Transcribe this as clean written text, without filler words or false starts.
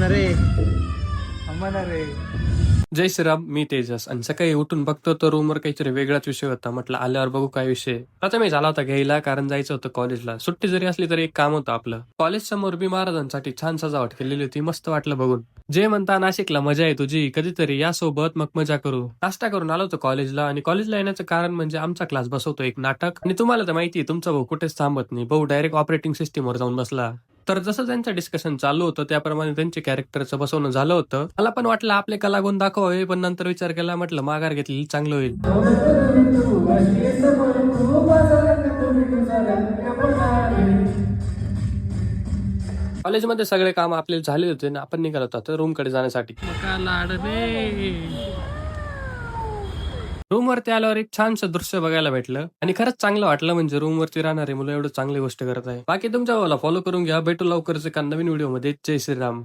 रे आम्हाला रे. जय श्रीराम, मी तेजस. आणि सकाळी उठून बघतो तर रूमवर काहीतरी वेगळाच विषय होता. म्हटलं आल्यावर बघू काय विषय. प्रथम झाला होता घ्यायला, कारण जायचं होतं कॉलेजला. सुट्टी जरी असली तरी एक काम होतं आपलं. कॉलेज समोर बी महाराजांसाठी छान सजावट केलेली होती, मस्त वाटलं बघून. जे म्हणता नाशिकला मजा आहे तुझी, कधीतरी या सोबत मग मजा करू. नाश्ता करून आलो होतो कॉलेजला, आणि कॉलेजला येण्याचं कारण म्हणजे आमचा क्लास बसवतो एक नाटक. आणि तुम्हाला तर माहिती आहे, तुमचा भाऊ कुठेच थांबत नाही. भाऊ डायरेक्ट ऑपरेटिंग सिस्टीमवर जाऊन बसला. तर जसं त्यांचं डिस्कशन चालू होतं त्याप्रमाणे त्यांचे कॅरेक्टरचं बसवणं झालं होतं. मला पण वाटलं आपले कलागुण दाखवावे, पण नंतर विचार केला, म्हटलं माघार घेतलेली चांगलं होईल. कॉलेजमध्ये सगळे काम आपले झाले होते ना, आपण निघालो होतो रूम कडे जाण्यासाठी. रूम वरती आल्यावर एक छानसं दृश्य बघायला भेटलं, आणि खरंच चांगलं वाटलं. म्हणजे रूम वरती राहणारे मुलं एवढं चांगली गोष्ट करत आहे. बाकी तुमच्या भावाला फॉलो करून घ्या. भेटू लवकरच एका नवीन व्हिडिओ मध्ये. जय श्रीराम.